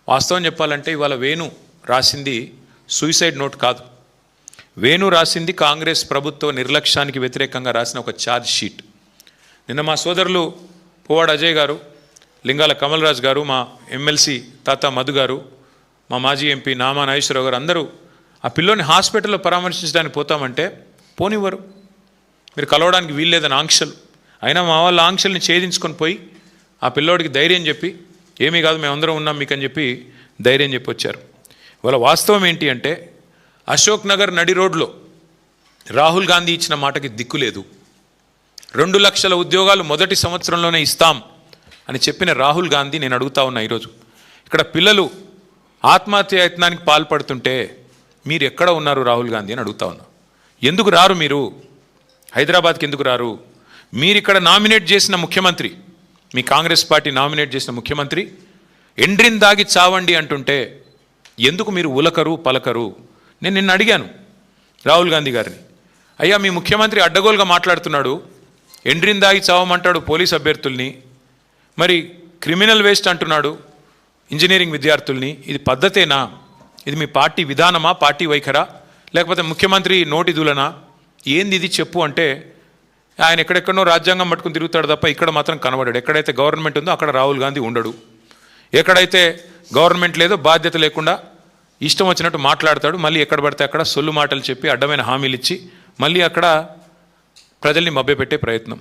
వాస్తవం చెప్పాలంటే ఇవాళ వేణు రాసింది సూసైడ్ నోట్ కాదు. వేణు రాసింది కాంగ్రెస్ ప్రభుత్వ నిర్లక్ష్యానికి వ్యతిరేకంగా రాసిన ఒక ఛార్జ్ షీట్. నిన్న మా సోదరులు పువ్వాడ అజయ్ గారు, లింగాల కమలరాజు గారు, మా ఎమ్మెల్సీ తాత మధు గారు, మా మాజీ ఎంపీ నామా నాగేశ్వరరావు గారు అందరూ ఆ పిల్లోని హాస్పిటల్లో పరామర్శించడానికి పోతామంటే పోనివ్వరు. మీరు కలవడానికి వీల్లేదని ఆంక్షలు. అయినా మా వాళ్ళ ఆంక్షల్ని ఛేదించుకొని పోయి ఆ పిల్లోడికి ధైర్యం చెప్పి ఏమీ కాదు మేమందరం ఉన్నాం మీకని చెప్పి ధైర్యం చెప్పి వచ్చారు. ఇవాళ వాస్తవం ఏంటి అంటే అశోక్ నగర్ నడి రోడ్లో రాహుల్ గాంధీ ఇచ్చిన మాటకి దిక్కు లేదు. 2 లక్షల ఉద్యోగాలు మొదటి సంవత్సరంలోనే ఇస్తాం అని చెప్పిన రాహుల్ గాంధీ, నేను అడుగుతా ఉన్నా ఈరోజు ఇక్కడ పిల్లలు ఆత్మహత్యాయత్నానికి పాల్పడుతుంటే మీరు ఎక్కడ ఉన్నారు రాహుల్ గాంధీ అని అడుగుతా ఉన్నా. ఎందుకు రారు మీరు? హైదరాబాద్కి ఎందుకు రారు? మీరు ఇక్కడ నామినేట్ చేసిన ముఖ్యమంత్రి, మీ కాంగ్రెస్ పార్టీ నామినేట్ చేసిన ముఖ్యమంత్రి ఎండ్రిన్ దాగి చావండి అంటుంటే ఎందుకు మీరు ఉలకరు పలకరు? నేను నిన్న అడిగాను రాహుల్ గాంధీ గారిని, అయ్యా మీ ముఖ్యమంత్రి అడ్డగోలుగా మాట్లాడుతున్నాడు, ఎండ్రిన్ దాగి చావమంటాడు పోలీస్ అభ్యర్థుల్ని, మరి క్రిమినల్ వేస్ట్ అంటున్నాడు ఇంజనీరింగ్ విద్యార్థుల్ని, ఇది పద్ధతేనా? ఇది మీ పార్టీ విధానమా, పార్టీ వైఖరా, లేకపోతే ముఖ్యమంత్రి నోటి దూలనా? ఏంది ఇది చెప్పు అంటే ఆయన ఎక్కడెక్కడో రాజ్యాంగం పట్టుకుని తిరుగుతాడు తప్ప ఇక్కడ మాత్రం కనబడాడు. ఎక్కడైతే గవర్నమెంట్ ఉందో అక్కడ రాహుల్ గాంధీ ఉండడు, ఎక్కడైతే గవర్నమెంట్ లేదో బాధ్యత లేకుండా ఇష్టం వచ్చినట్టు మాట్లాడతాడు. మళ్ళీ ఎక్కడ పడితే అక్కడ సొల్లు మాటలు చెప్పి అడ్డమైన హామీలు ఇచ్చి మళ్ళీ అక్కడ ప్రజల్ని మభ్యపెట్టే ప్రయత్నం.